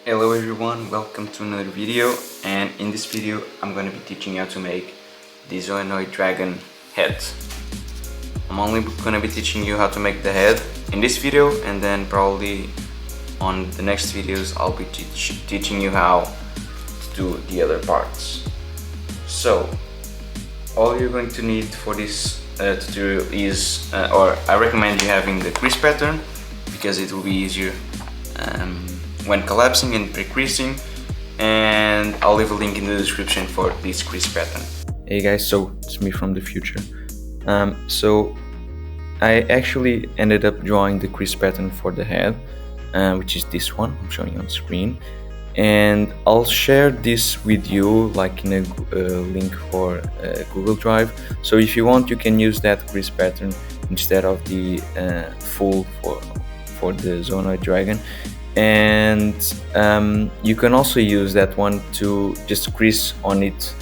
Hello everyone, welcome to another video, and in this video I'm going to be teaching you how to make the Zoanoid Dragon head. I'm only going to be teaching you how to make the head in this video, and then probably on the next videos I'll be teaching you how to do the other parts. So all you're going to need for this tutorial is, or I recommend you having the crease pattern, because it will be easier when collapsing and pre-creasing, and I'll leave a link in the description for this crease pattern. Hey guys, so it's me from the future. So I actually ended up drawing the crease pattern for the head, which is this one I'm showing you on screen, and I'll share this with you like in a link for Google Drive. So if you want, you can use that crease pattern instead of the full for the Zoanoid Dragon. And you can also use that one to just crease on it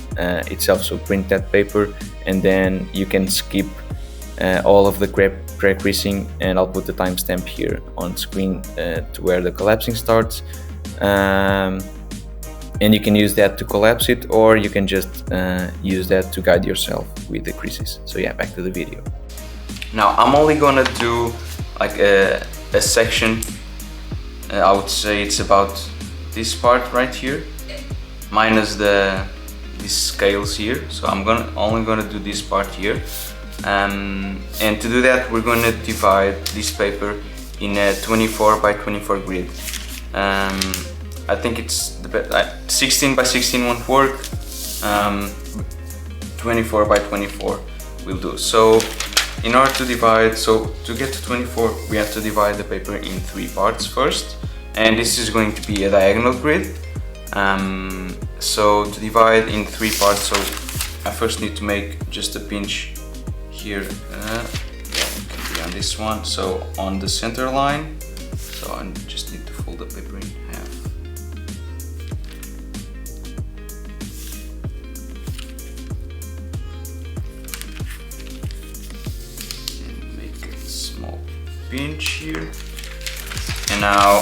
itself, so print that paper and then you can skip all of the pre-creasing, and I'll put the timestamp here on screen to where the collapsing starts, and you can use that to collapse it, or you can just use that to guide yourself with the creases. So yeah, back to the video. Now I'm only gonna do like a section. I would say it's about this part right here, minus these scales here. So I'm only gonna do this part here, and to do that we're gonna divide this paper in a 24 by 24 grid. I think it's the best, 16 by 16 won't work. 24 by 24 will do. So in order to divide, so to get to 24, we have to divide the paper in 3 parts first, and this is going to be a diagonal grid. So to divide in 3 parts, so I first need to make just a pinch here. Yeah, it can be on this one, so on the center line. So I just need to fold the paper in half. Pinch here, and now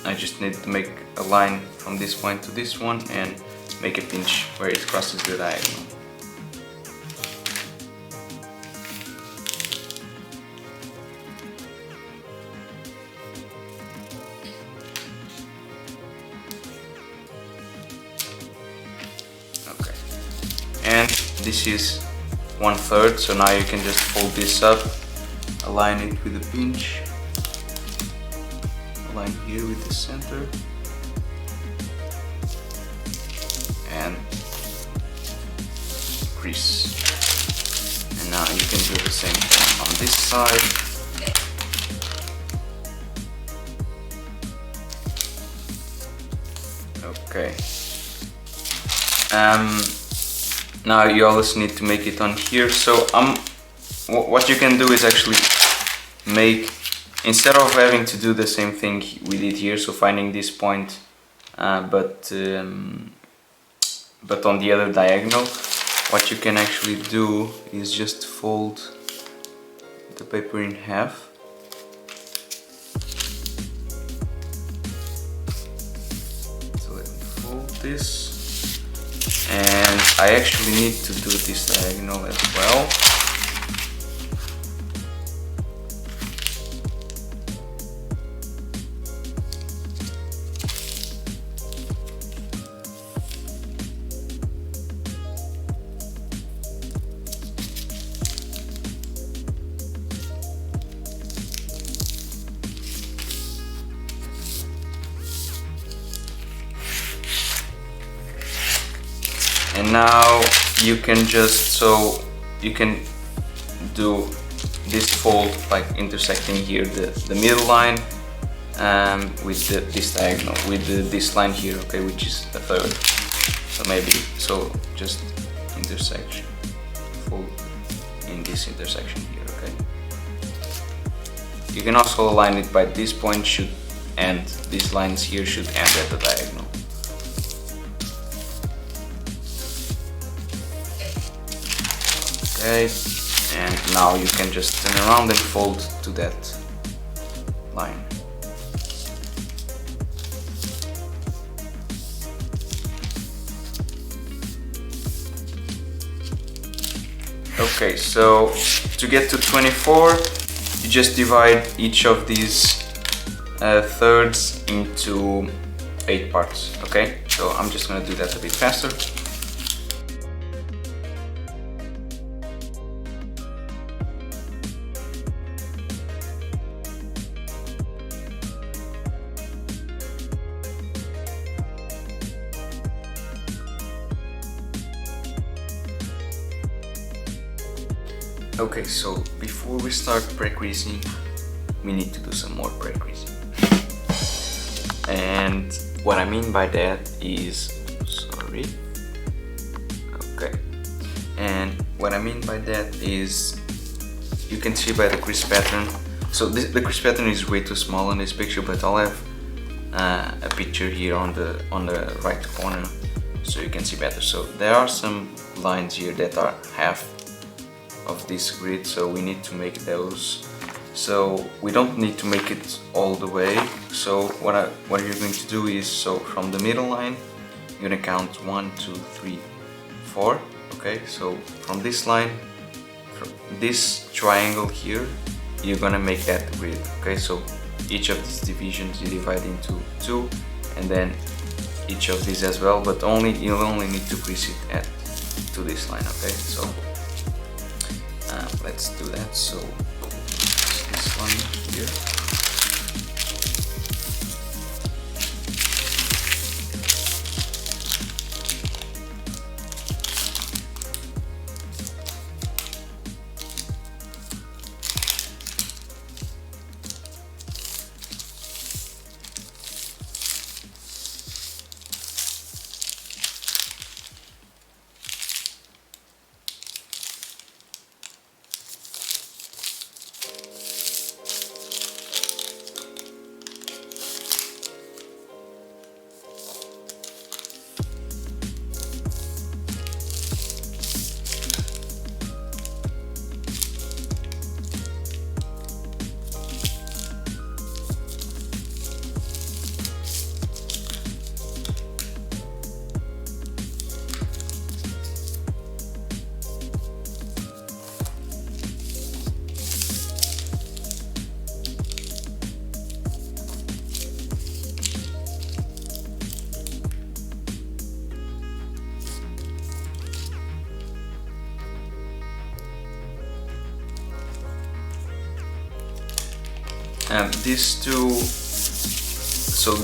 I just need to make a line from this point to this one and make a pinch where it crosses the diagonal. Okay, and this is 1/3, so now you can just fold this up, align it with a pinch, align here with the center, and crease. And now you can do the same thing on this side. Okay. Now you also need to make it on here. So what you can do is actually make, instead of having to do the same thing we did here, so finding this point but on the other diagonal, what you can actually do is just fold the paper in half. So let me fold this, and I actually need to do this diagonal as well. And now you can just, so you can do this fold like intersecting here the middle line with this diagonal, with this line here, okay, which is a 1/3. So maybe, so just intersection, fold in this intersection here, okay. You can also align it by this point should end, these lines here should end at the diagonal. Okay, and now you can just turn around and fold to that line. Okay, so to get to 24, you just divide each of these thirds into 8 parts. Okay, so I'm just gonna do that a bit faster. Okay, so before we start pre-creasing, we need to do some more pre-creasing. And what I mean by that is, sorry. Okay. And what I mean by that is, you can see by the crease pattern. So the crease pattern is way too small in this picture, but I'll have a picture here on the right corner so you can see better. So there are some lines here that are half of this grid, so we need to make those. So we don't need to make it all the way. So what you're going to do is, so from the middle line you're gonna count 1, 2, 3, 4. Okay, so from this line, from this triangle here, you're gonna make that grid. Okay, so each of these divisions you divide into 2, and then each of these as well, but you'll only need to crease it to this line. Okay, so let's do that. So this one here.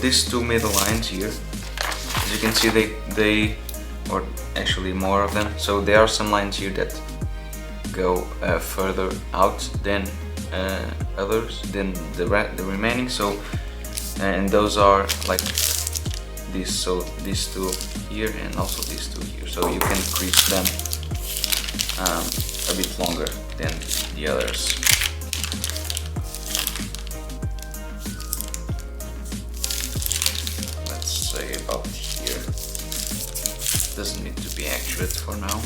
These two middle lines here, as you can see, they or actually more of them, so there are some lines here that go further out than others, than the remaining. So and those are like this, so these two here and also these two here, so you can crease them a bit longer than the others. About here, doesn't need to be accurate for now.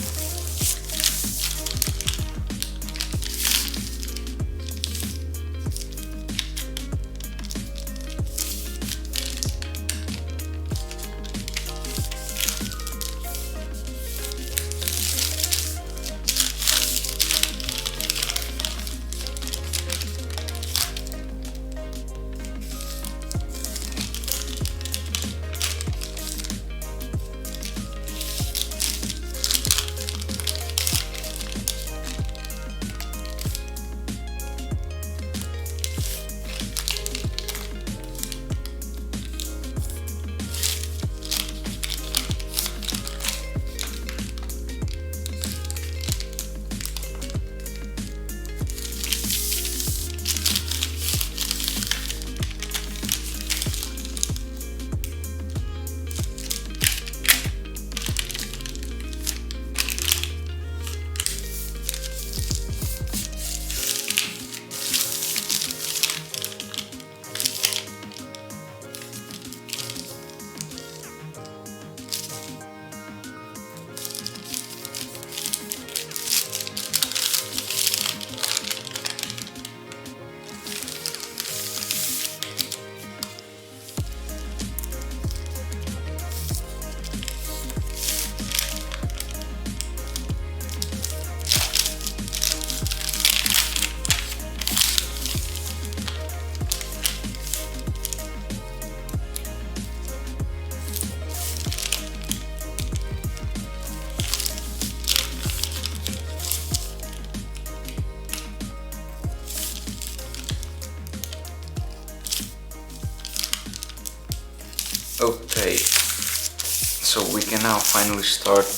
Okay, so we can now finally start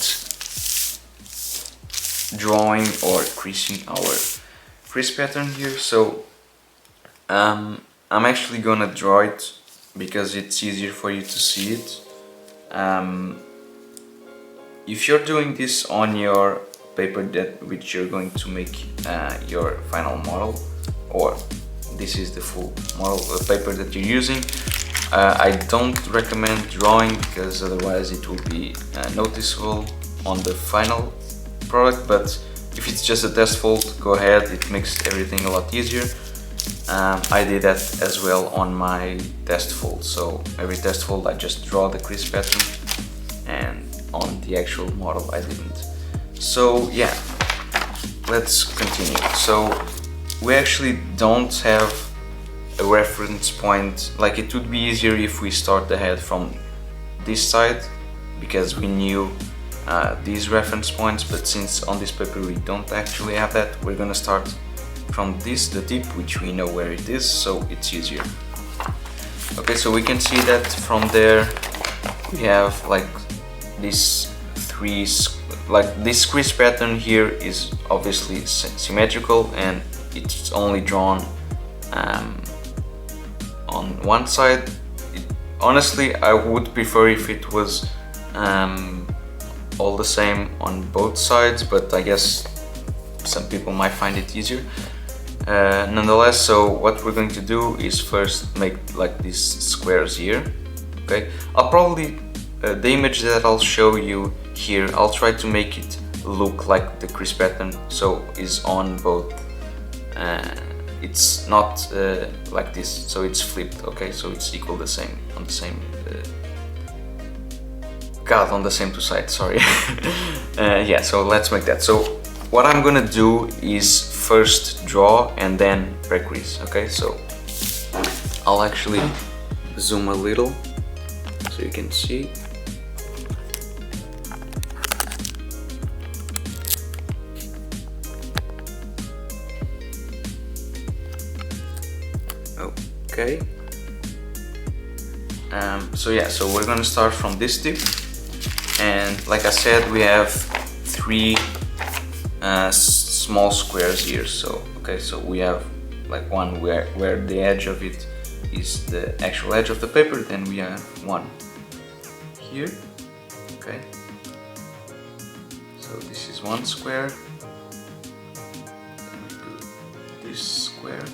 drawing or creasing our crease pattern here. So I'm actually gonna draw it because it's easier for you to see it. If you're doing this on your paper that which you're going to make your final model, or this is the full model paper that you're using, I don't recommend drawing because otherwise it will be noticeable on the final product, but if it's just a test fold, go ahead, it makes everything a lot easier. I did that as well on my test fold, so every test fold I just draw the crease pattern, and on the actual model I didn't. So yeah, let's continue. So we actually don't have a reference point. Like, it would be easier if we start the head from this side because we knew these reference points, but since on this paper we don't actually have that, we're gonna start from this, the tip, which we know where it is, so it's easier. Okay, so we can see that from there we have like these three, like this crease pattern here is obviously symmetrical and it's only drawn on one side. Honestly, I would prefer if it was all the same on both sides, but I guess some people might find it easier. Nonetheless, so what we're going to do is first make like these squares here. Okay, I'll probably the image that I'll show you here, I'll try to make it look like the crease pattern, so is on both. It's not like this, so it's flipped. Okay, so it's equal the same on the same on the same two sides, sorry. Yeah, so let's make that. So what I'm gonna do is first draw and then pre-crease. Okay, so I'll actually zoom a little so you can see. Okay. So yeah, so we're gonna start from this tip, and like I said, we have three small squares here. So okay, so we have like one where the edge of it is the actual edge of the paper, then we have one here. Okay, so this is one square, then we do this square.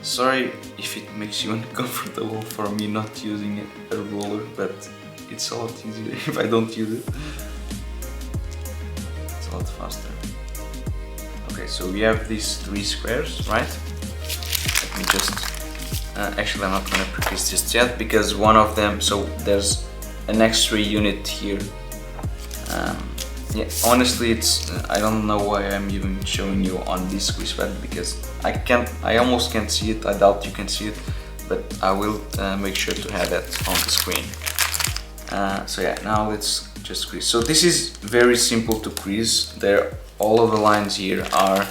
Sorry if it makes you uncomfortable for me not using a ruler, but it's a lot easier if I don't use it. It's a lot faster. Okay, so we have these three squares, right? Let me just... actually, I'm not gonna pre-crease this yet because one of them... So there's an extra unit here. Yeah, honestly, it's I don't know why I'm even showing you on this crease pattern because I almost can't see it. I doubt you can see it, but I will make sure to have that on the screen. So yeah, now let's just crease. So this is very simple to crease. All of the lines here are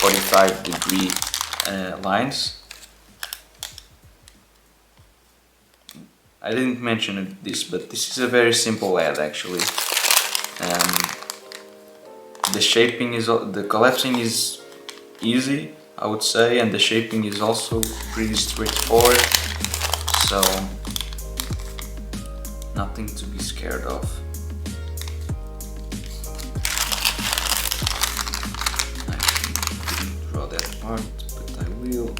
45-degree lines. I didn't mention this, but this is a very simple head actually. The shaping is, the collapsing is easy, I would say, and the shaping is also pretty straightforward, so nothing to be scared of. I didn't draw that part, but I will.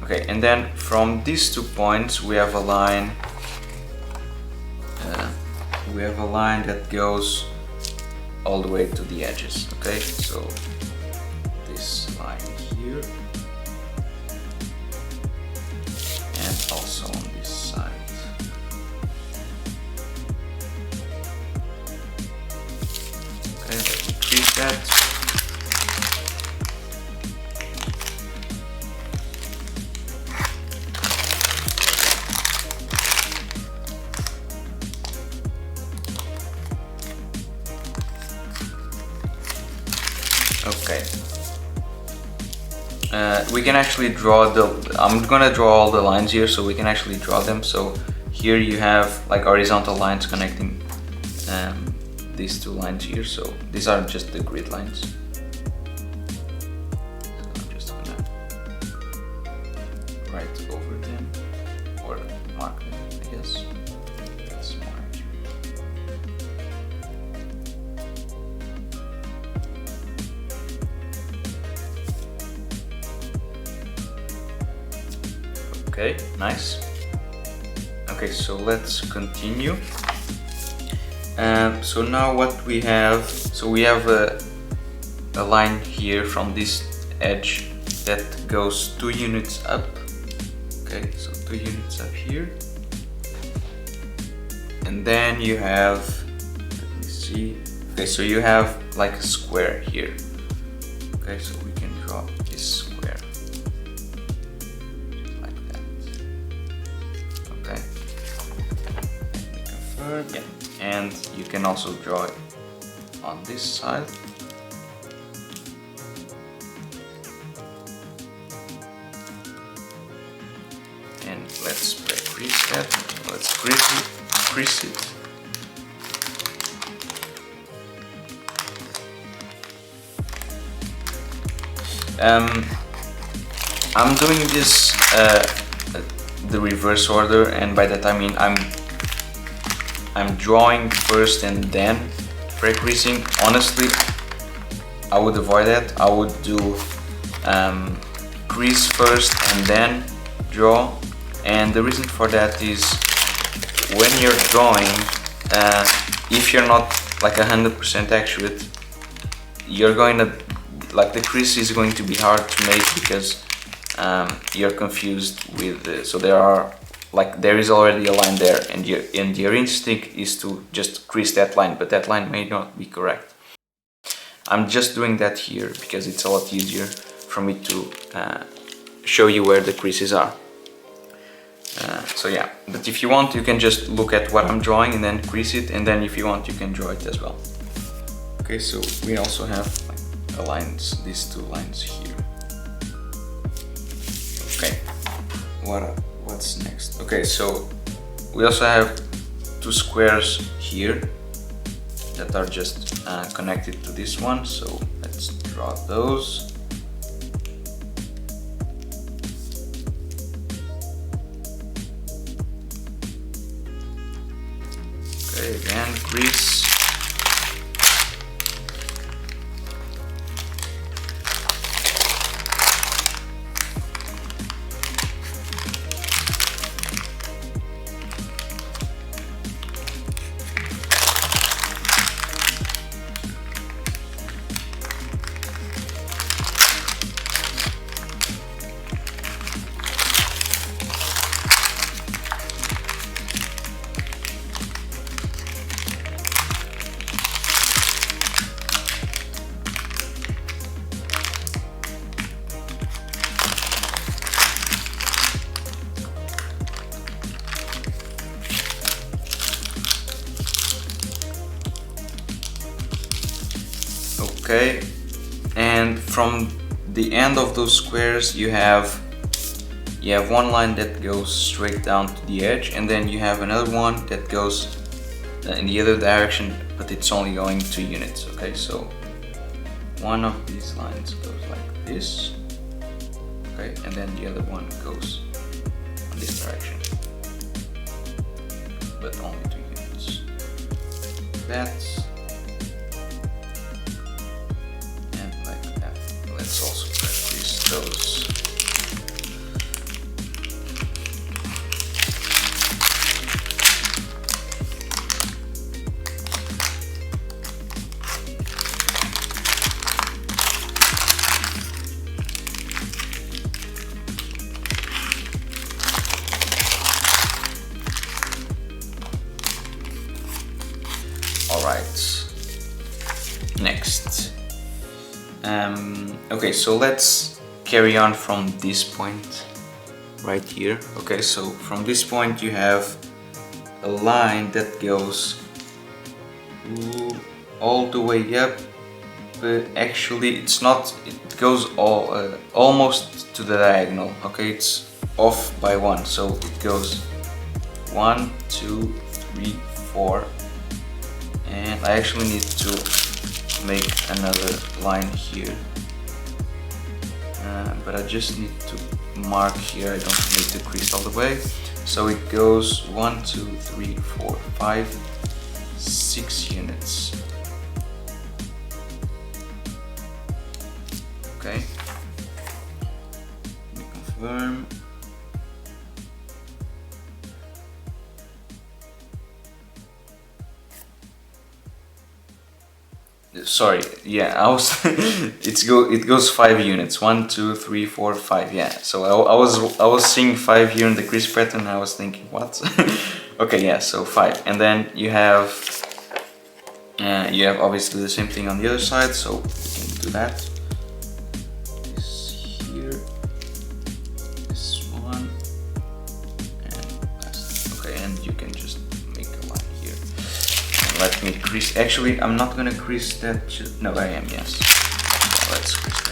Okay, and then from these 2 points we have a line. That goes all the way to the edges. Okay, so this line here, and also on this side. Okay, let me crease that. Okay. We can actually draw I'm gonna draw all the lines here so we can actually draw them. So here you have like horizontal lines connecting these two lines here. So these are just the grid lines. So I'm just gonna write over them or mark them, I guess. That's more accurate. Okay, nice. Okay, so let's continue. So now what we have, so we have a line here from this edge that goes 2 units up. Okay, so 2 units up here. And then you have, let me see. Okay, so you have like a square here. Okay, so we can draw this square. Like that. Okay. Let me confirm. Yeah. And you can also draw it on this side. And let's crease that. Let's crease it. I'm doing this the reverse order, and by that I mean I'm drawing first and then pre-creasing. Honestly, I would avoid that. I would do crease first and then draw, and the reason for that is when you're drawing, if you're not like 100% accurate, you're going to, like, the crease is going to be hard to make because you're confused with so there is already a line there, and your instinct is to just crease that line, but that line may not be correct. I'm just doing that here because it's a lot easier for me to show you where the creases are. So yeah, but if you want, you can just look at what I'm drawing and then crease it, and then if you want, you can draw it as well. Okay, so we also have like these two lines here. Okay, what's next? Okay, so we also have two squares here that are just connected to this one, so let's draw those. Okay, again, crease. Okay, and from the end of those squares you have one line that goes straight down to the edge, and then you have another one that goes in the other direction, but it's only going 2 units. Okay, so one of these lines goes like this, okay, and then the other one goes in this direction, but only 2 units. That's let's also practice those. All right, next. Okay, so let's carry on from this point right here. Okay, so from this point you have a line that goes all the way up actually it's not, it goes almost to the diagonal. Okay, it's off by 1, so it goes 1, 2, 3, 4, and I actually need to make another line here, but I just need to mark here. I don't need to crease all the way. So it goes 1, 2, 3, 4, 5, 6 units. Okay, let me confirm. Sorry, yeah, I was it goes 5 units. 1, 2, 3, 4, 5. Yeah, so I was seeing 5 here in the crease pattern. I was thinking, what? Okay, yeah, so 5, and then you have obviously the same thing on the other side. So we can do that. This here, this one, and that's okay. And you can just make a line here. Let me crease. Actually, I'm not gonna crease that. No, I am. Yes. Yeah, let's crease that.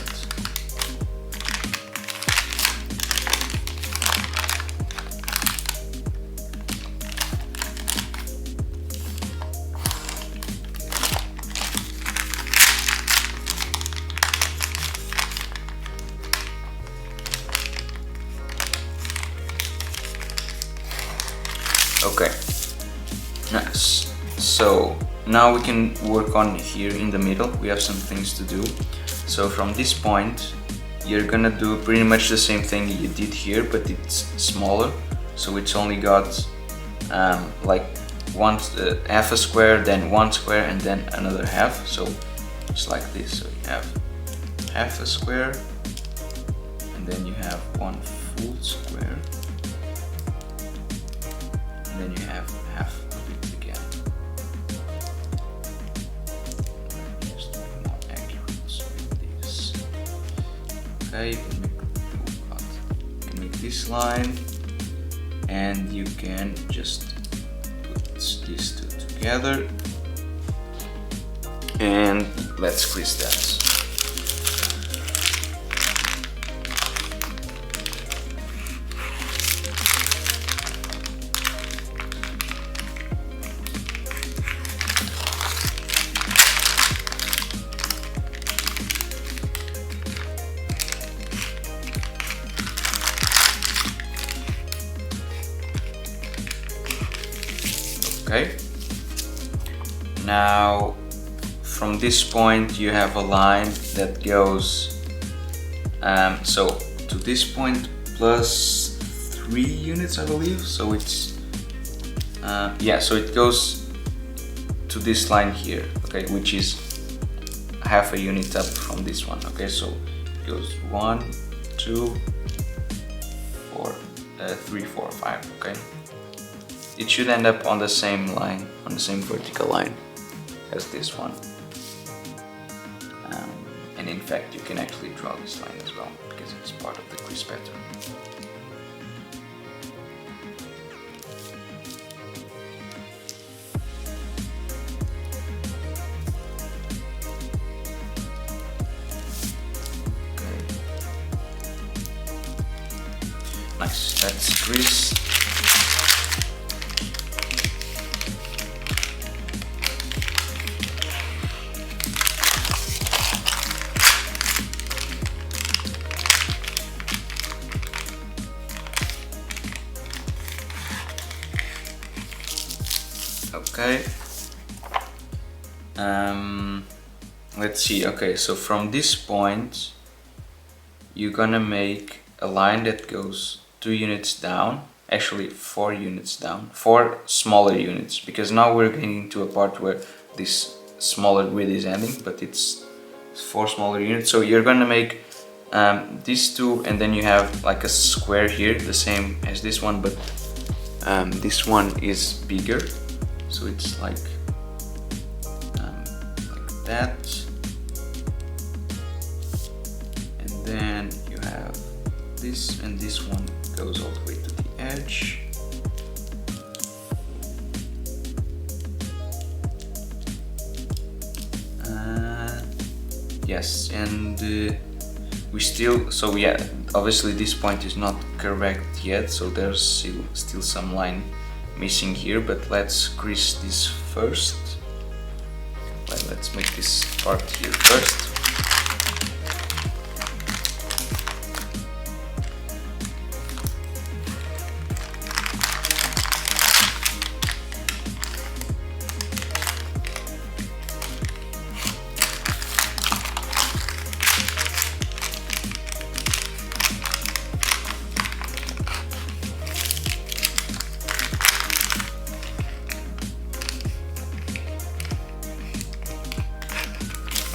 Okay. Nice. So now we can work on here in the middle. We have some things to do. So from this point, you're gonna do pretty much the same thing you did here, but it's smaller. So it's only got like half a square, then 1 square, and then another half. So it's like this. So you have half a square, and then you have 1 full square, and then you have half of it again. Just to be more accurate with this. Okay, you can make this line, and you can just put these two together, and let's crease that. Okay, now from this point you have a line that goes so to this point plus 3 units, I believe. So it's yeah, so it goes to this line here, okay, which is half a unit up from this one. Okay, so it goes 1, 2, 4, 3, 4, 5. Okay, it should end up on the same line, on the same vertical line as this one. And in fact, you can actually draw this line as well, because it's part of the crease pattern. Okay. Nice, that's crease. Okay, let's see. Okay, so from this point you're gonna make a line that goes 2 units down, actually 4 units down, 4 smaller units, because now we're getting to a part where this smaller width is ending, but it's 4 smaller units. So you're gonna make these two, and then you have like a square here, the same as this one, but this one is bigger. So it's like that, and then you have this, and this one goes all the way to the edge. Yes, and we still, so yeah, obviously this point is not correct yet, so there's still some line missing here, but let's crease this first. Let's make this part here first.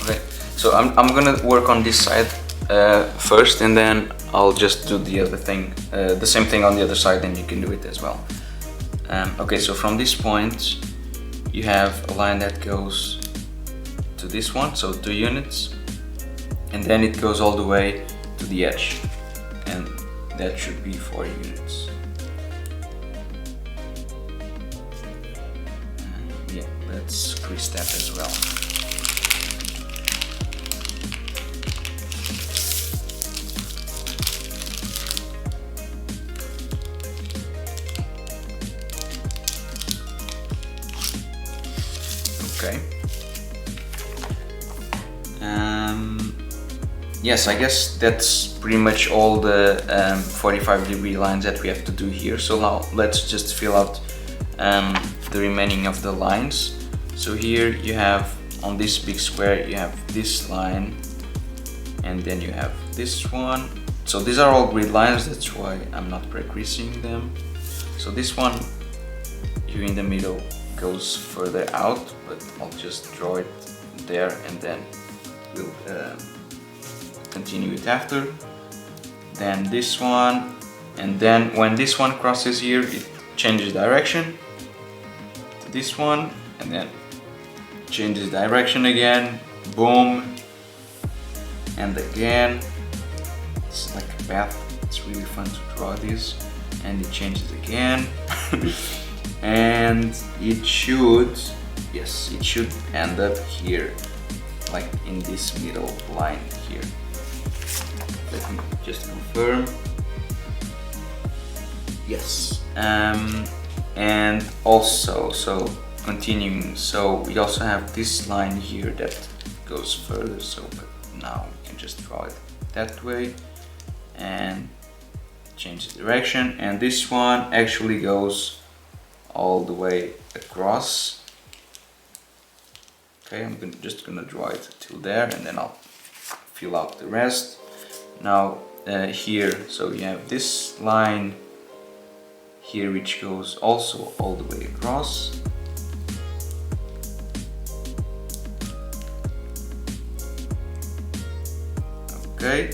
Okay, so I'm gonna work on this side first, and then I'll just do the other thing, the same thing on the other side, and you can do it as well. Okay, so from this point you have a line that goes to this one, so 2 units, and then it goes all the way to the edge, and that should be 4 units. Yeah, let's crease that as well. Okay. Yes, I guess that's pretty much all the 45-degree lines that we have to do here. So now let's just fill out the remaining of the lines. So here you have, on this big square, you have this line, and then you have this one. So these are all grid lines, that's why I'm not pre-creasing them. So this one here in the middle goes further out, but I'll just draw it there, and then we'll continue it after. Then this one, and then when this one crosses here, it changes direction to this one, and then changes direction again, boom, and again. It's like a path, it's really fun to draw this, and it changes again. And it should, yes, it should end up here, like in this middle line here. Let me just confirm. Yes. And also, so continuing, so we also have this line here that goes further, so but now we can just draw it that way and change the direction, and this one actually goes all the way across. Okay, I'm just gonna draw it till there, and then I'll fill out the rest. Now here, so you have this line here which goes also all the way across. Okay,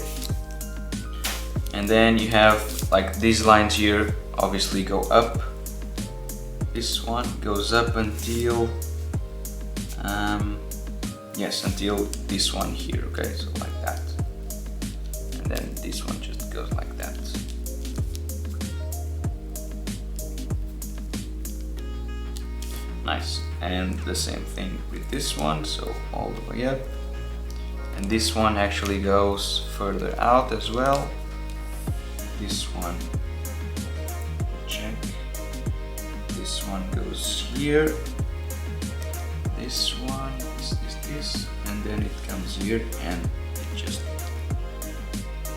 and then you have like these lines here obviously go up. This one goes up until yes, until this one here. Okay, so like that, and then this one just goes like that. Nice. And the same thing with this one, so all the way up, and this one actually goes further out as well. This one, check. This one goes here, this one, this, and then it comes here and it just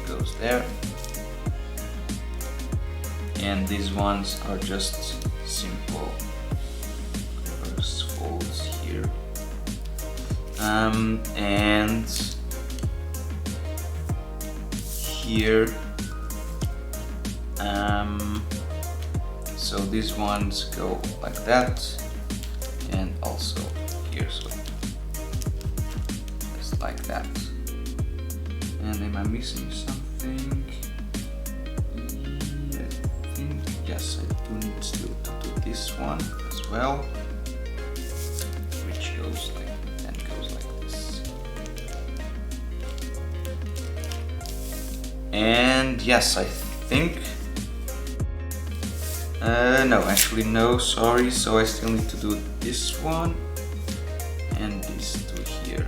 goes there. And these ones are just simple reverse folds here. And here, so these ones go like that, and also here, so just like that. And am I missing something? I think, yes, I do need still to do this one as well, which goes like, then goes like this. And yes, I think, no, actually no, sorry, so I still need to do this one and these two here.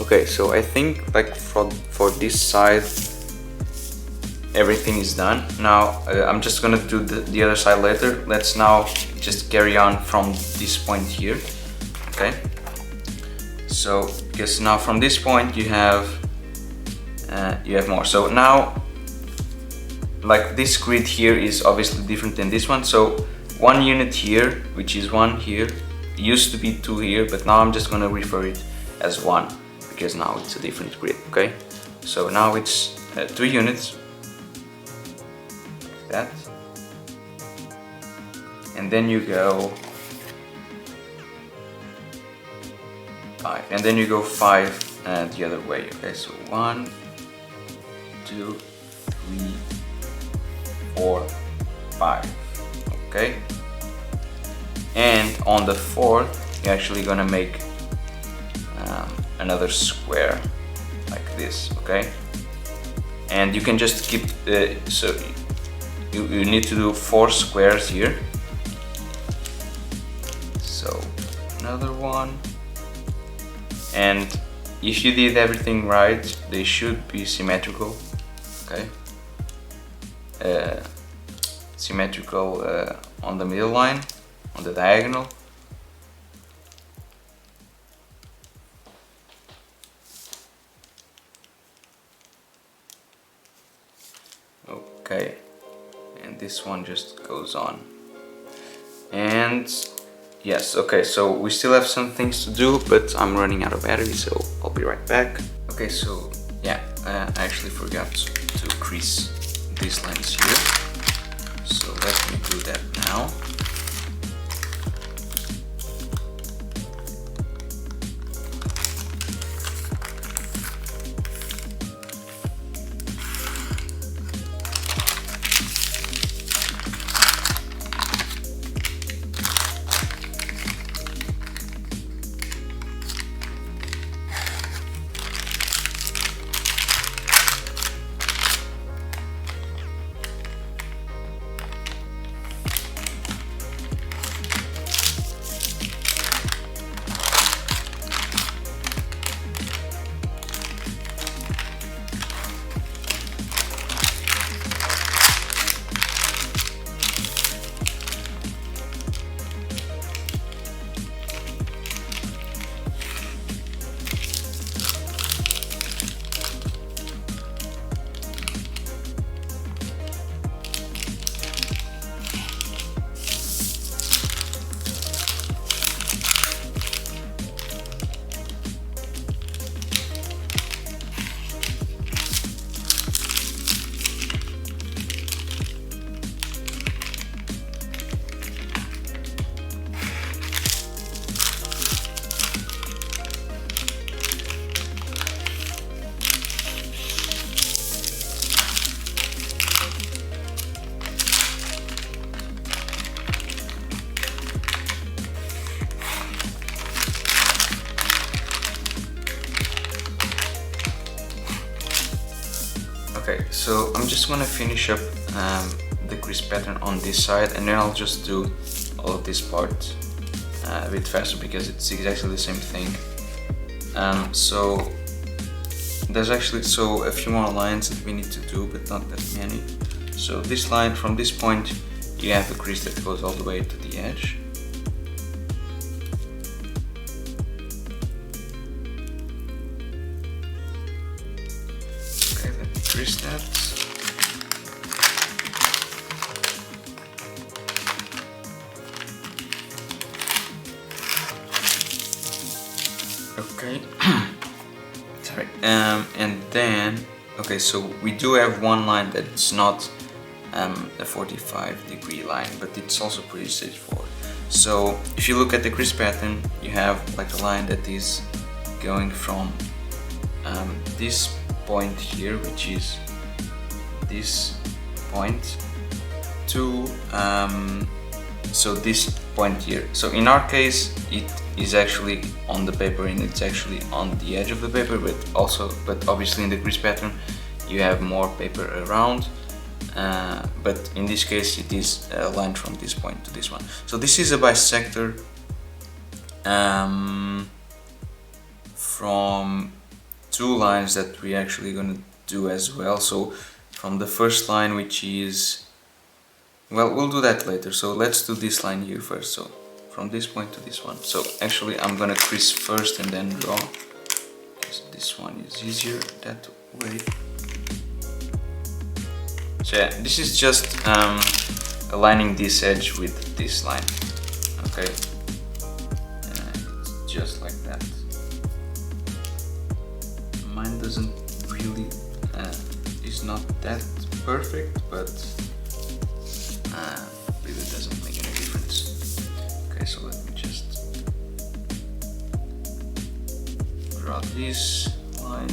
Okay, so I think like for this side everything is done. Now I'm just gonna do the other side later. Let's now just carry on from this point here. Okay, so because now from this point you have more. So now like this grid here is obviously different than this one. So one unit here, which is one here, used to be two here, but now I'm just gonna refer it as one because now it's a different grid. Okay, so now it's 2 units like that, and then you go 5, and then you go 5 the other way. Okay, so 1, 2, 3, 4, 5. Okay, and on the 4th you're actually gonna make another square like this. Okay, and you can just keep so you need to do 4 squares here. So another one, and if you did everything right they should be symmetrical. Okay, symmetrical on the middle line, on the diagonal. Okay, and this one just goes on. And yes, okay, so we still have some things to do, but I'm running out of battery, so I'll be right back. Okay, so yeah, I actually forgot to crease these lines here, so let me do that now. Okay, so I'm just gonna finish up the crease pattern on this side, and then I'll just do all of this part a bit faster because it's exactly the same thing. So there's actually a few more lines that we need to do, but not that many. So this line, from this point you have a crease that goes all the way to the edge. Okay, let me crease that. Okay, sorry, and then, okay, so we do have one line that's not a 45-degree line, but it's also pretty straightforward. So if you look at the crease pattern, you have like a line that is going from this point here, which is this point, to so this point here. So in our case it is actually on the paper and it's actually on the edge of the paper, but obviously in the crease pattern you have more paper around, but in this case it is a line from this point to this one. So this is a bisector from two lines that we actually gonna do as well. So from the first line, which is, well, we'll do that later. So let's do this line here first. So from this point to this one. So actually I'm gonna crease first and then draw, because this one is easier that way. So yeah, this is just aligning this edge with this line. Okay, it's just like that. Mine doesn't really is not that perfect, but really doesn't make any difference. Okay, so let me just draw this line.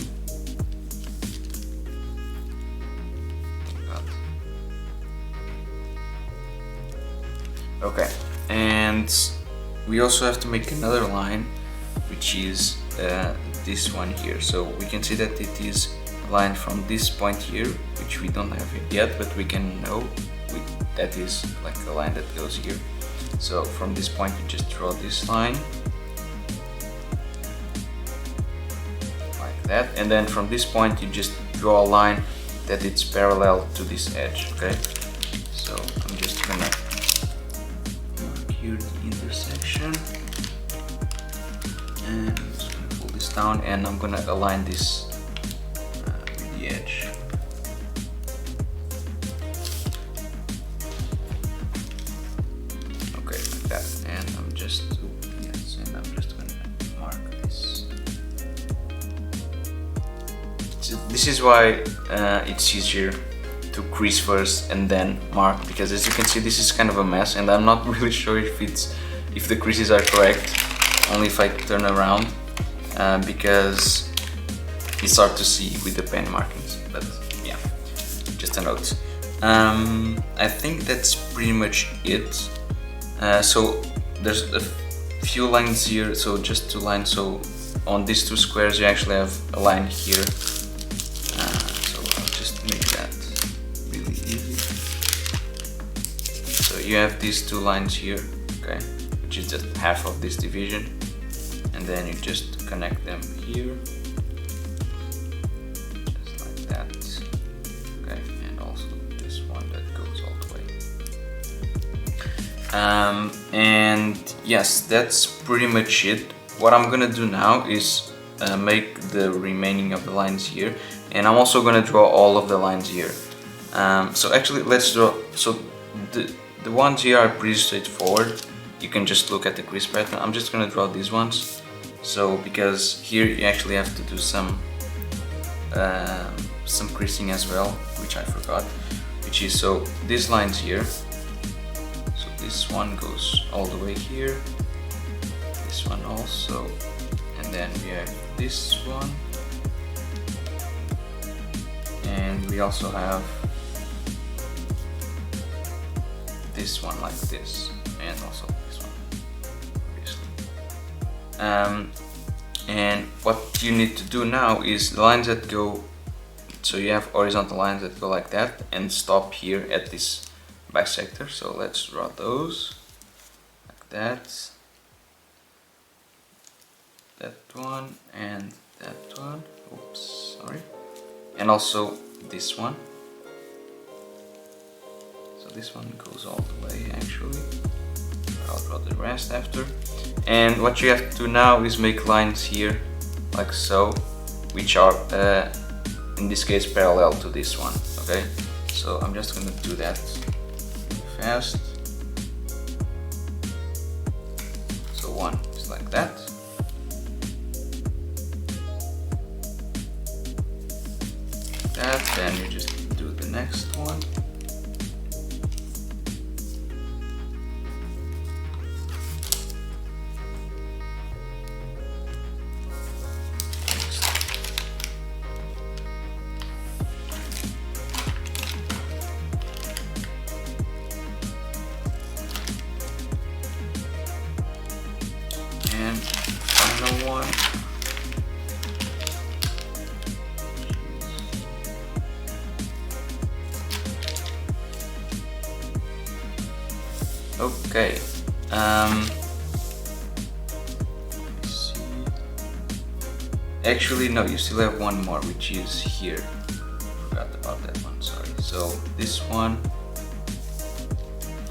Okay, and we also have to make another line, which is this one here. So we can see that it is a line from this point here, which we don't have it yet, but we can know that is like a line that goes here. So from this point you just draw this line like that, and then from this point you just draw a line that it's parallel to this edge. Okay, so I'm just gonna mark here the intersection, and I'm just gonna pull this down, and I'm gonna align this with the edge. And I'm just gonna mark this. So this is why it's easier to crease first and then mark, because as you can see this is kind of a mess, and I'm not really sure if the creases are correct, only if I turn around, because it's hard to see with the pen markings. But yeah, just a note. I think that's pretty much it. So there's a few lines here, so just two lines. So on these two squares you actually have a line here, so I'll just make that really easy. So you have these two lines here, okay, which is just half of this division, and then you just connect them here, just like that. Okay, and also this one that goes all the way. And yes, that's pretty much it. What I'm gonna do now is make the remaining of the lines here, and I'm also gonna draw all of the lines here. So actually let's draw. So the ones here are pretty straightforward. You can just look at the crease pattern. I'm just gonna draw these ones. So because here you actually have to do some creasing as well, which I forgot, which is, so these lines here. This one goes all the way here, this one also, and then we have this one, and we also have this one like this, and also this one, obviously. And what you need to do now is the lines that go, so you have horizontal lines that go like that and stop here at this bisector. So let's draw those like that, that one and that one, oops, sorry, and also this one. So this one goes all the way actually, but I'll draw the rest after. And what you have to do now is make lines here like so, which are in this case parallel to this one. Okay, so I'm just gonna do that fast. So one is like that, then you just do the next one, and final one. Okay, let's see. Actually, no, you still have one more, which is here. Forgot about that one, sorry. So this one,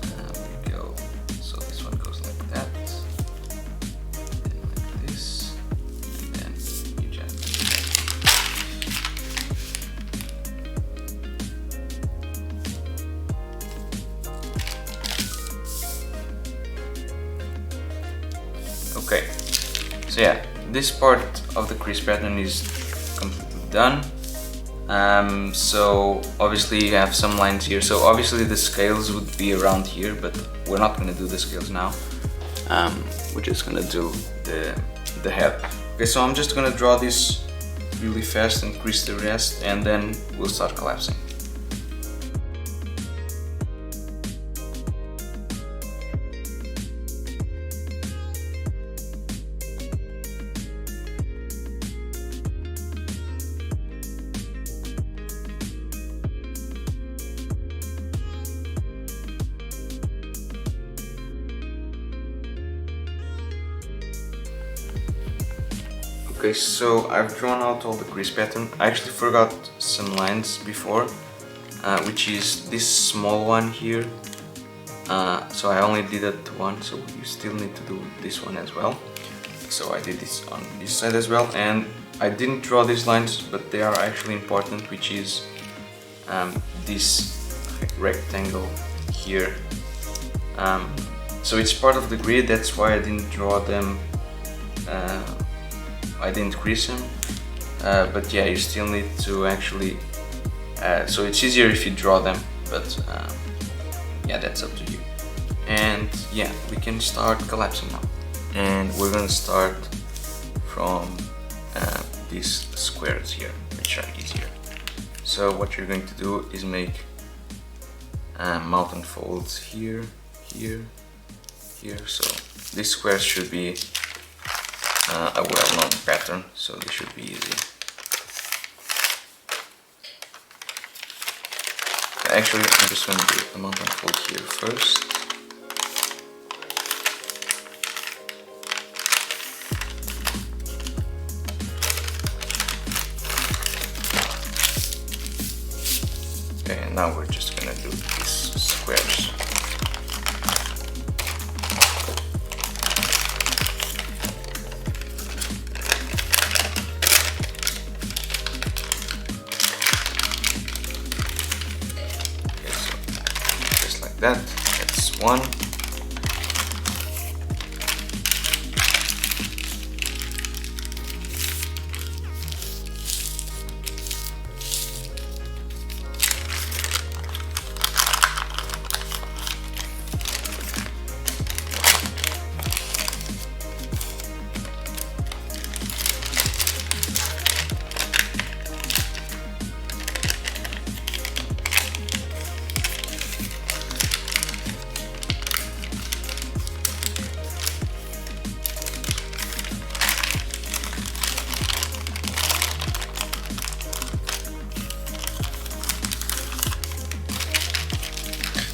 there we go. So this one goes like that, then like this, and then you jab. Okay, so yeah, this part of the crease pattern is completely done. So obviously you have some lines here, so obviously the scales would be around here, but we're not going to do the scales now. We're just going to do the head. Okay, so I'm just going to draw this really fast and crease the rest, and then we'll start collapsing. Okay, so I've drawn out all the crease pattern. I actually forgot some lines before, which is this small one here. So I only did it one, so you still need to do this one as well. So I did this on this side as well, and I didn't draw these lines, but they are actually important, which is this rectangle here. So it's part of the grid, that's why I didn't draw them. I didn't crease them, but yeah, you still need to actually, so it's easier if you draw them, but yeah, that's up to you. And yeah, we can start collapsing now. And we're gonna start from these squares here, which are easier. So what you're going to do is make mountain folds here, here, here. So these squares should be a well-known pattern, so this should be easy. Actually, I'm just going to do a mountain fold here first. Okay, and now we're just going to do these squares. That's one.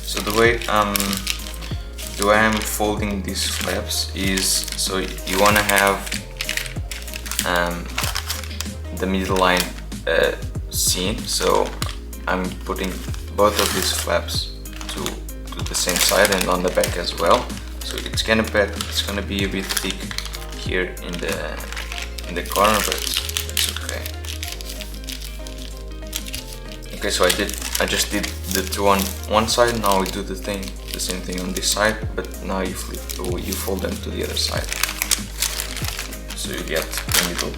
So the way I'm folding these flaps is, so you want to have the middle line seen. So I'm putting both of these flaps to the same side and on the back as well. So it's gonna be a bit thick here in the corner, but it's okay. Okay, so I just did the two on one side. Now we do the same thing on this side, but now you fold them to the other side, so you get the middle.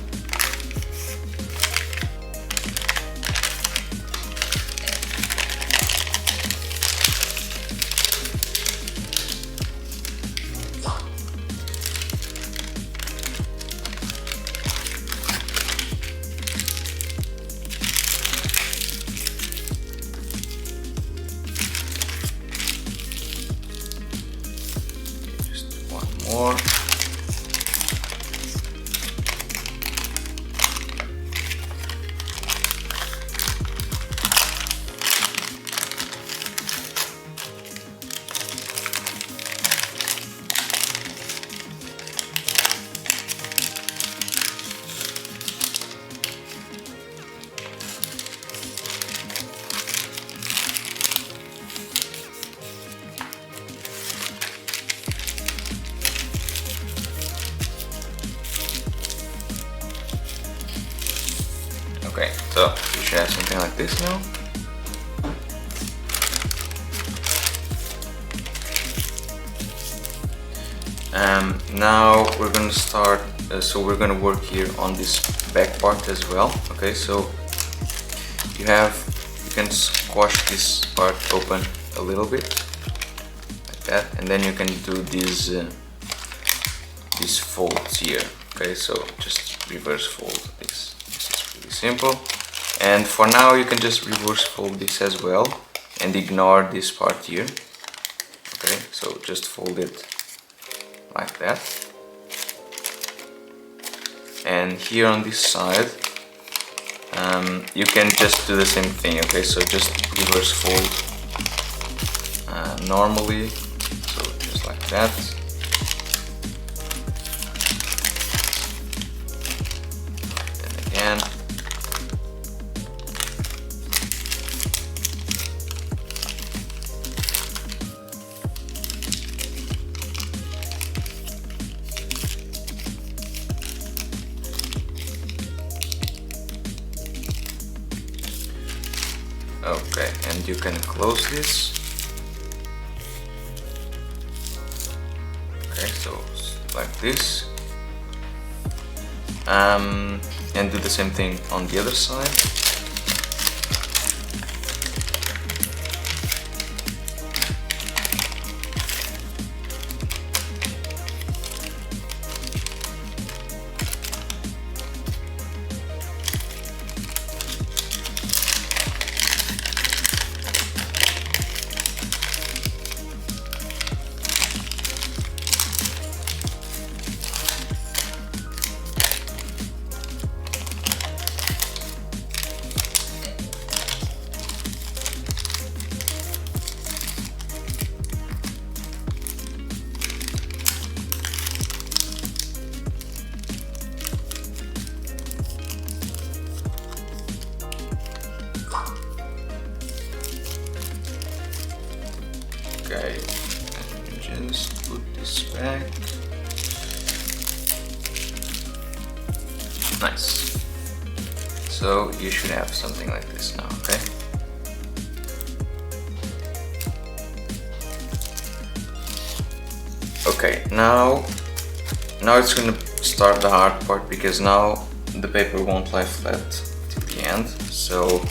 More. So you should have something like this now. Now we're gonna start, so we're gonna work here on this back part as well. Okay, so you can squash this part open a little bit like that, and then you can do these folds here. Okay, so just reverse fold this. This is really simple, and for now you can just reverse fold this as well and ignore this part here. Okay, so just fold it like that, and here on this side you can just do the same thing. Okay, so just reverse fold normally, so just like that. And again. Okay, and you can close this. Okay, so like this. And do the same thing on the other side. Okay, and just put this back. Nice. So you should have something like this now, okay? Okay, now it's gonna start the hard part, because now the paper won't lie flat till the end. So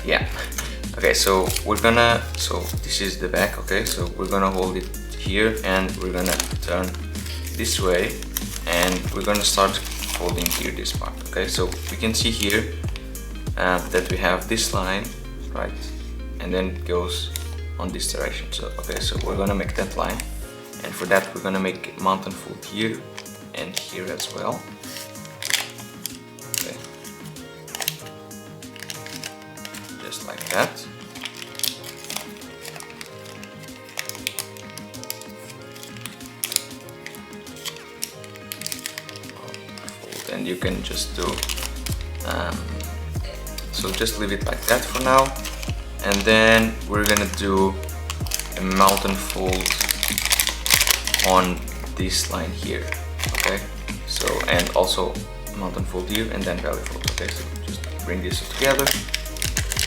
yeah. Okay, so this is the back. Okay, so we're gonna hold it here and we're gonna turn this way and we're gonna start folding here this part. Okay, so we can see here that we have this line, right, and then it goes on this direction. So okay, so we're gonna make that line, and for that we're gonna make mountain fold here and here as well. Okay, just like that. And you can just do so just leave it like that for now, and then we're gonna do a mountain fold on this line here. Okay, so and also mountain fold here and then valley fold. Okay, so just bring this together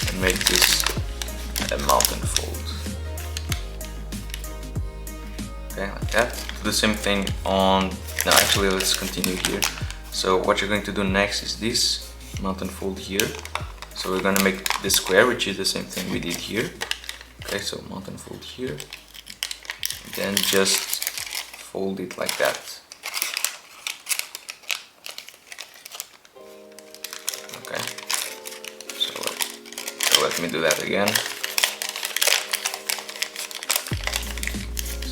and make this a mountain fold. Okay, like that. Do the same thing on, no, actually let's continue here. So what you're going to do next is this mountain fold here. So we're going to make the square, which is the same thing we did here. Okay, so mountain fold here, then just fold it like that. Okay, so let me do that again.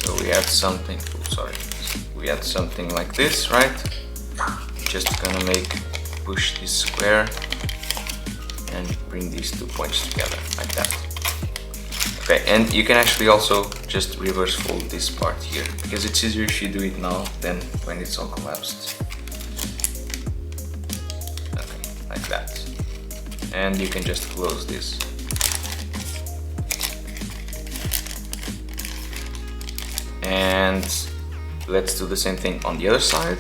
So we had something, we had something like this, right? Just gonna push this square and bring these 2 points together like that. Okay, and you can actually also just reverse fold this part here, because it's easier if you do it now than when it's all collapsed. Okay, like that. And you can just close this. And let's do the same thing on the other side.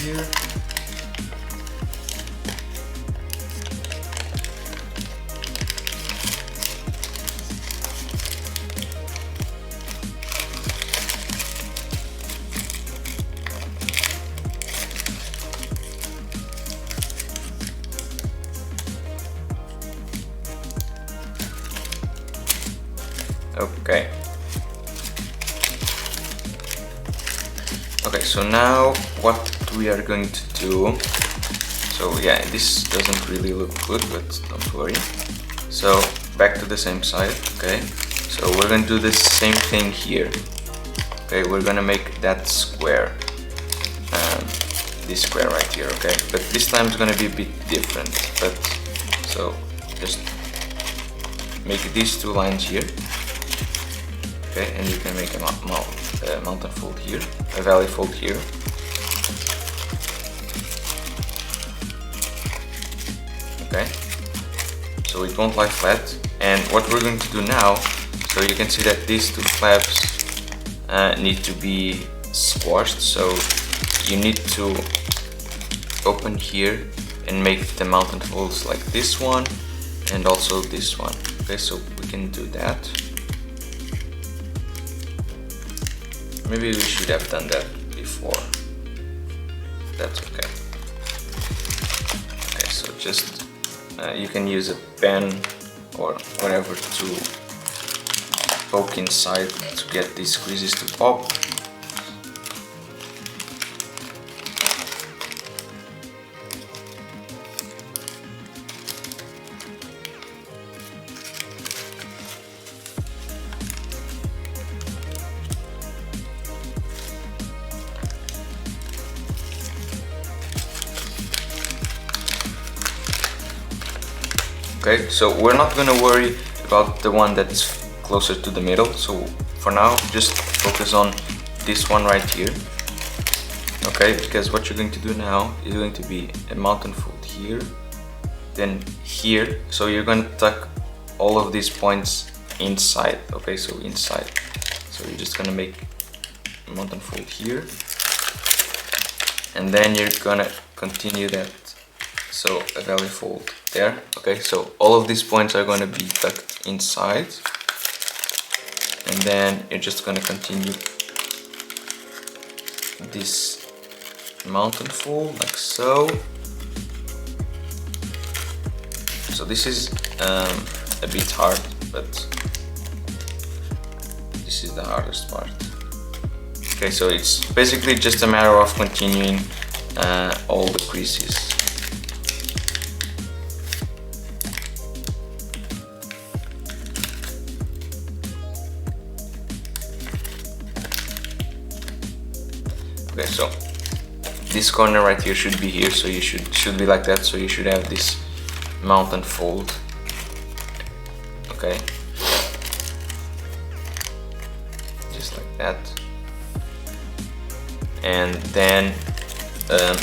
here. Okay. Okay, so now what we are going to do, so yeah, this doesn't really look good, but don't worry. So back to the same side, okay? So we're going to do the same thing here. Okay, we're gonna make that square, this square right here, okay? But this time it's gonna be a bit different, but so just make these two lines here. Okay, and you can make a mountain fold here, a valley fold here. Okay, so it won't lie flat. And what we're going to do now, so you can see that these two flaps need to be squashed. So you need to open here and make the mountain folds like this one and also this one. Okay, so we can do that. Maybe we should have done that before. That's okay. Okay, so just you can use a pen or whatever to poke inside to get these creases to pop. Okay, so we're not gonna worry about the one that's closer to the middle. So for now, just focus on this one right here. Okay, because what you're going to do now is going to be a mountain fold here, then here. So you're going to tuck all of these points inside. Okay, so inside. So you're just gonna make a mountain fold here, and then you're gonna continue that. So a valley fold there. Okay, so all of these points are going to be tucked inside, and then you're just going to continue this mountain fold like so. So this is a bit hard, but this is the hardest part. Okay, so it's basically just a matter of continuing all the creases. Okay, so this corner right here should be here, so you should be like that. So you should have this mountain fold. Okay, just like that. And then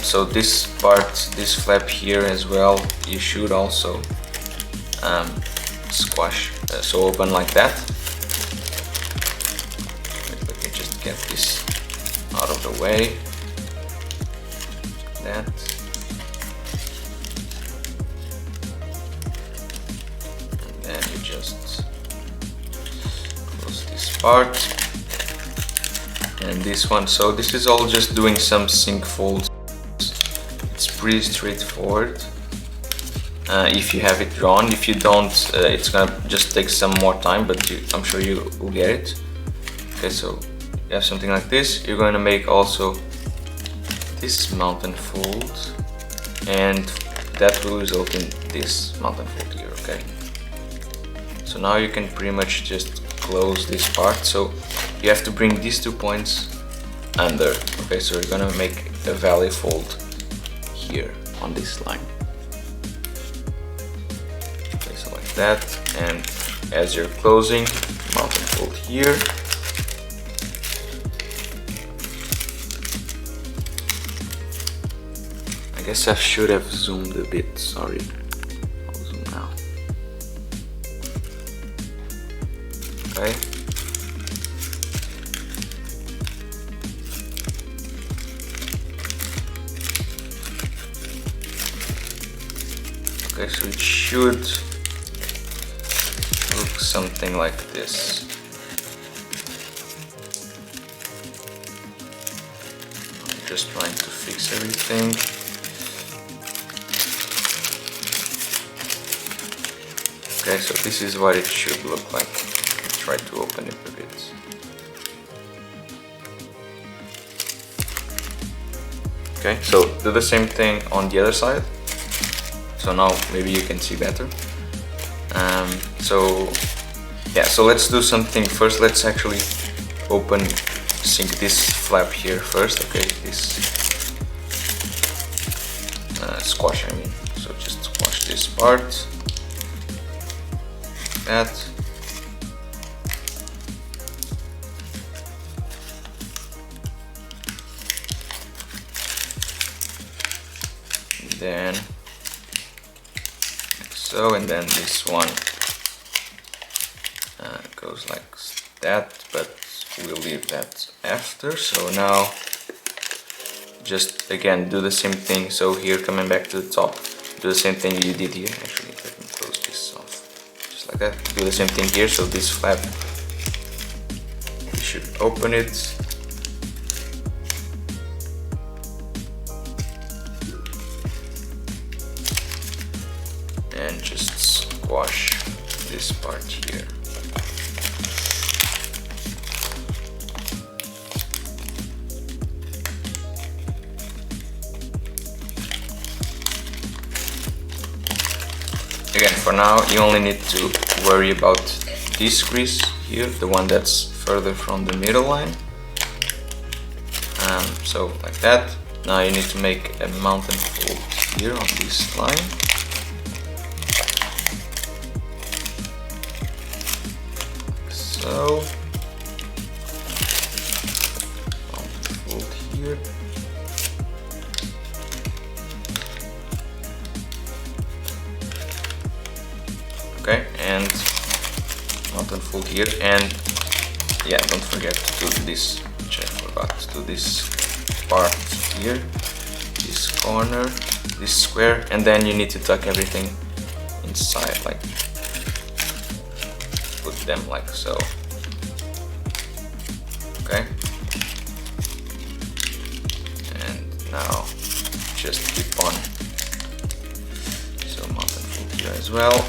so this part, this flap here as well, you should also squash, so open like that. Let me just get this out of the way. That. And then you just close this part. And this one, so this is all just doing some sync folds. It's pretty straightforward if you have it drawn. If you don't, it's gonna just take some more time, but I'm sure you will get it. Okay, so you have something like this. You're going to make also this mountain fold, and that will result in this mountain fold here. Okay, so now you can pretty much just close this part. So you have to bring these 2 points under. Okay, so you're gonna make a valley fold here on this line. Okay, so like that, and as you're closing, mountain fold here. I guess I should have zoomed a bit, sorry. I'll zoom now. Okay. Okay, so it should look something like this. I'm just trying to fix everything. Okay, so this is what it should look like. I'll try to open it a bit. Okay, so do the same thing on the other side. So now maybe you can see better. So let's do something first. Let's actually sink this flap here first. Okay, this squash, I mean. So just squash this part. Like that. Then like so, and then this one goes like that, but we'll leave that after. So now just again do the same thing. So here, coming back to the top, do the same thing you did here. Actually, let me close this off, just like that. Do the same thing here. So this flap, we should open it. And just squash this part here. Again, for now, you only need to worry about this crease here, the one that's further from the middle line. So like that. Now you need to make a mountain fold here on this line. So, fold here. Okay, and mountain fold here, and yeah, don't forget to do this, which I forgot, to do this part here, this corner, this square, and then you need to tuck everything inside, like put them like so. Okay, and now just keep on. So mountain fold here as well.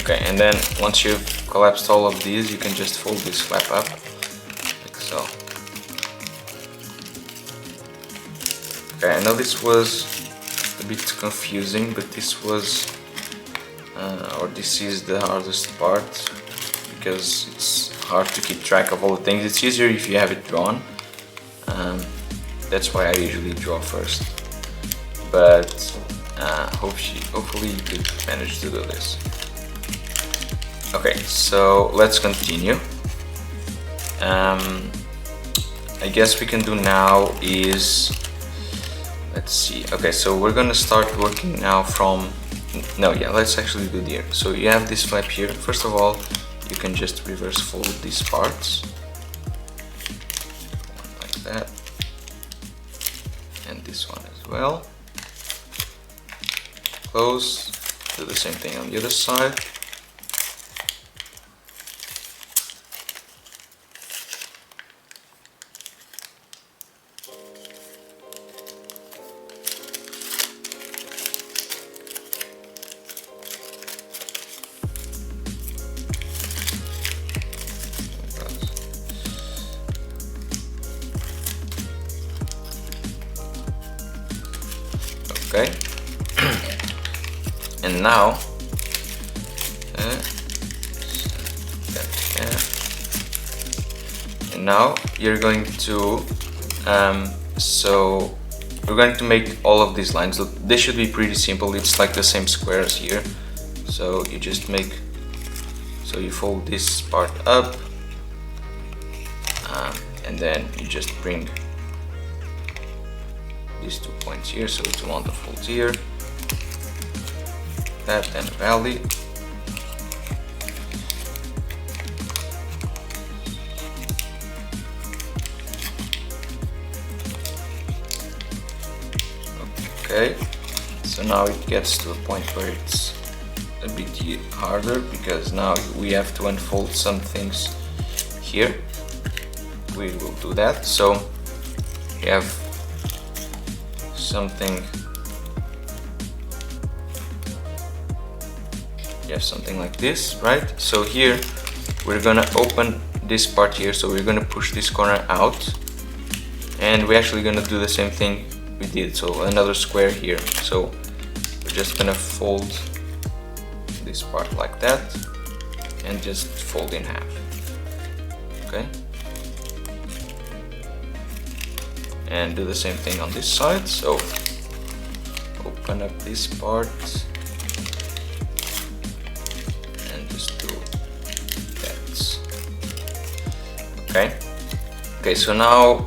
Okay, and then once you've collapsed all of these, you can just fold this flap up, like so. Okay, I know this was a bit confusing, but this was, this is the hardest part, because it's hard to keep track of all the things. It's easier if you have it drawn. That's why I usually draw first. But hopefully you could manage to do this. Okay, so let's continue. I guess we can do now is, let's see. Okay, so we're gonna start working now from, let's actually do the ear. So you have this flap here. First of all, you can just reverse fold these parts like that, and this one as well. Close. Do the same thing on the other side. and now you're going to so we're going to make all of these lines. This should be pretty simple. It's like the same squares here. So you just make, so you fold this part up, and then you just bring these 2 points here. So it's a mountain folds here, that, and a valley. Okay, so now it gets to a point where it's a bit harder, because now we have to unfold some things here. We will do that. So we have something, like this, right? So here we're gonna open this part here, so we're gonna push this corner out, and we're actually gonna do the same thing we did, so another square here. So we're just gonna fold this part like that and just fold in half. Okay, and do the same thing on this side. So open up this part and just do that. Okay, so now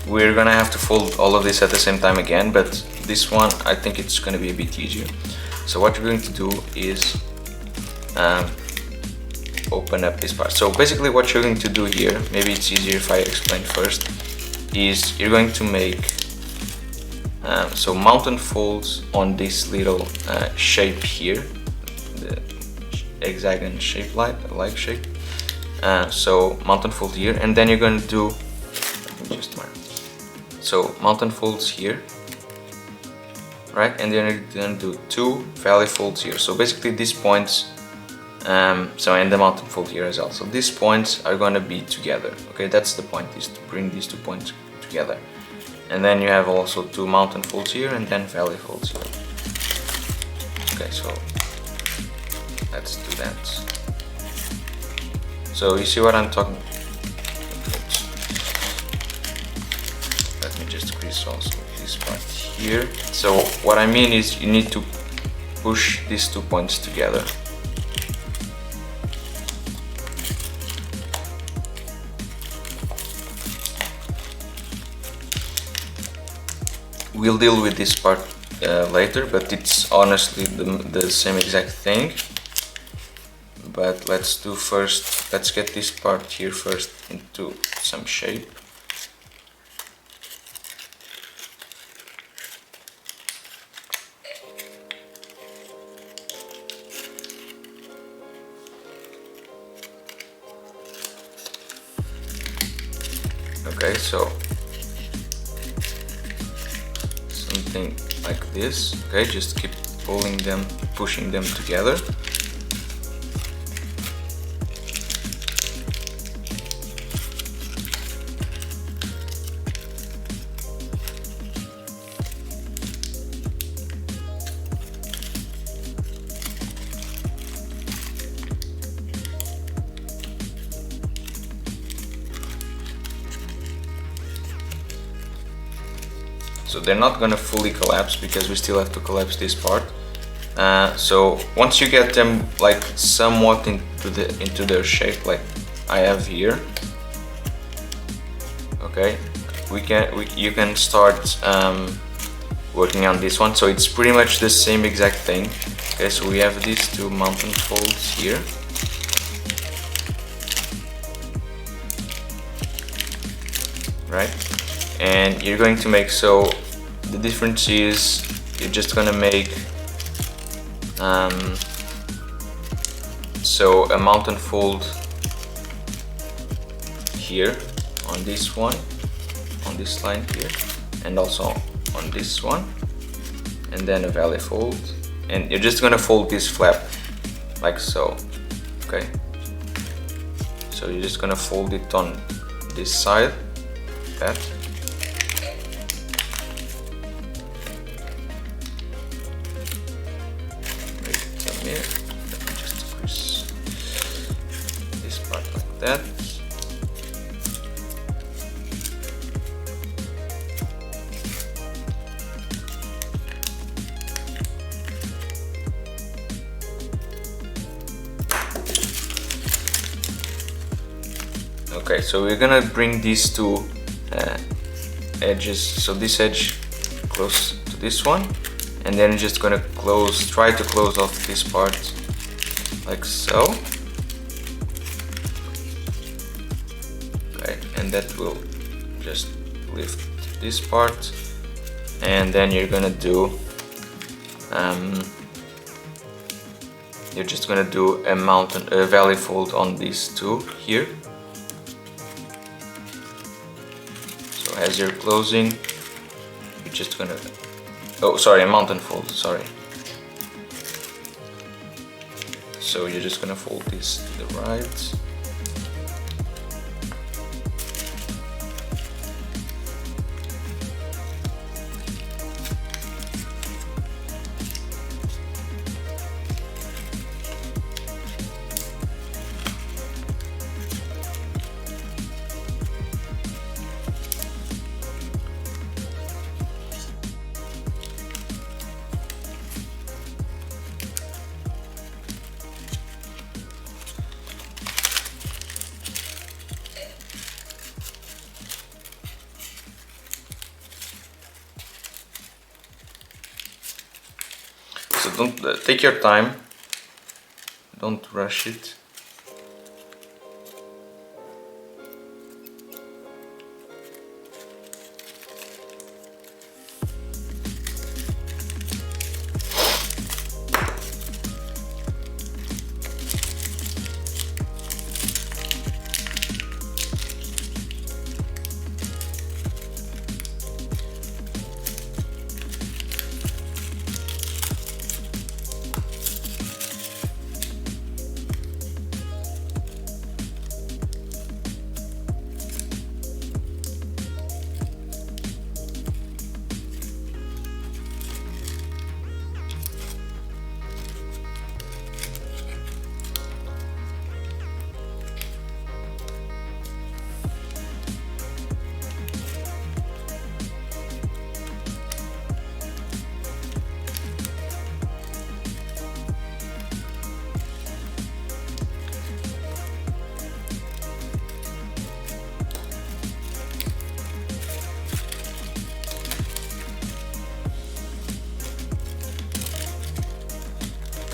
we're gonna have to fold all of this at the same time again, but this one I think it's gonna be a bit easier. So what you're going to do is open up this part. So basically what you're going to do here, maybe it's easier if I explain first, is you're going to make so mountain folds on this little shape here, the hexagon shape, like shape. So mountain fold here, and then you're going to do, let me just mark. So mountain folds here, right? And then you're going to do 2 valley folds here. So basically these points, and the mountain fold here as well. So these points are going to be together. Okay, that's the point, is to bring these 2 points together. And then you have also 2 mountain folds here, and then valley folds here. Okay, so let's do that. So you see what I'm talking about? Let me just crease also this part here. So what I mean is you need to push these 2 points together. We'll deal with this part later, but it's honestly the same exact thing. But let's get this part here first into some shape. Okay, so something like this. Okay, just keep pulling them, pushing them together. So they're not gonna fully collapse because we still have to collapse this part. So once you get them like somewhat into their shape, like I have here, okay, you can start working on this one. So it's pretty much the same exact thing. Okay, so we have these 2 mountain folds here. Right, and you're going to make, so the difference is you're just gonna make so a mountain fold here on this one, on this line here, and also on this one, and then a valley fold, and you're just gonna fold this flap like so. Okay, so you're just gonna fold it on this side, that. here. Let me just crease this part like that. Okay, so we're gonna bring these two edges, so this edge close to this one, and then just gonna try to close off this part like so. Okay, and that will just lift this part, and then you're gonna do a valley fold on these two here. So as you're closing, you're just gonna, oh sorry, a mountain fold, sorry. So you're just gonna fold this to the right. So don't take your time, don't rush it.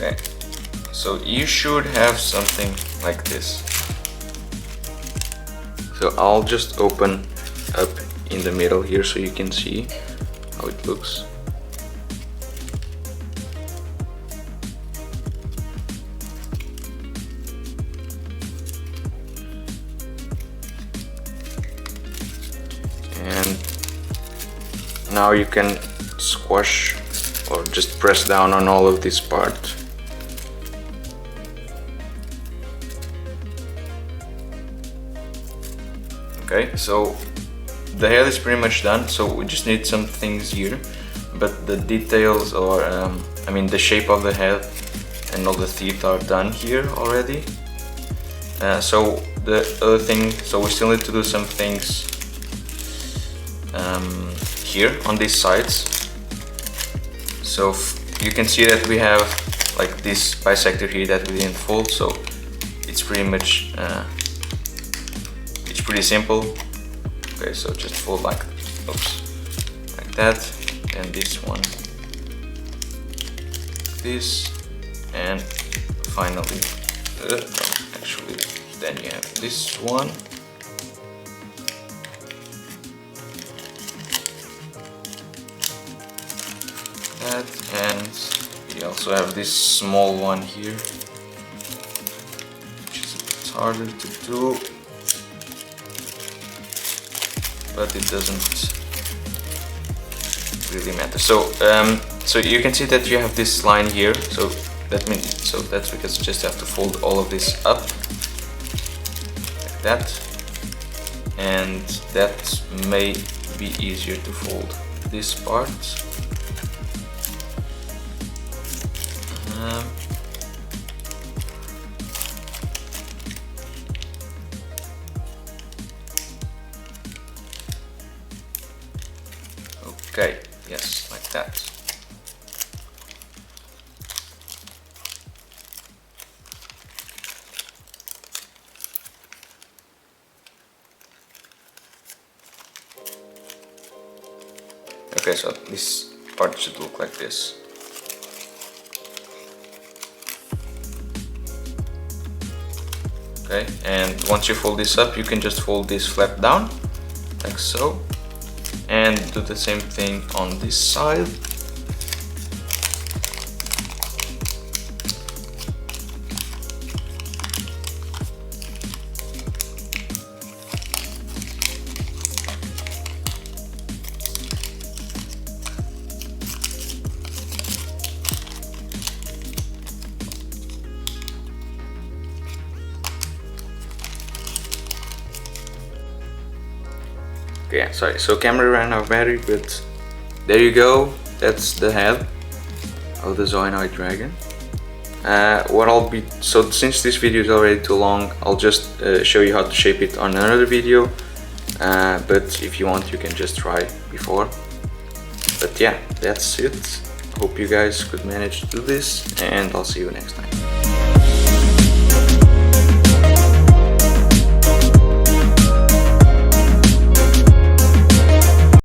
Okay, so you should have something like this. So I'll just open up in the middle here so you can see how it looks. And now you can squash or just press down on all of this part. Okay, so the head is pretty much done, so we just need some things here, but the details, or I mean the shape of the head and all the teeth are done here already. So the other thing, so we still need to do some things here on these sides. So you can see that we have like this bisector here that we didn't fold, so it's pretty much pretty simple. Okay, so just fold like, oops, like that, and this one, this, and finally, actually, then you have this one. That, and you also have this small one here, which is a bit harder to do, but it doesn't really matter. So so you can see that you have this line here, so that means, so that's because you just have to fold all of this up like that, and that may be easier to fold this part. Okay, yes, like that. Okay, so this part should look like this. Okay, and once you fold this up, you can just fold this flap down, like so, and do the same thing on this side. Okay, yeah, sorry, so camera ran out of battery, but there you go, that's the head of the Zoanoid Dragon. So since this video is already too long, I'll just show you how to shape it on another video, but if you want you can just try before. But yeah, that's it. Hope you guys could manage to do this, and I'll see you next time.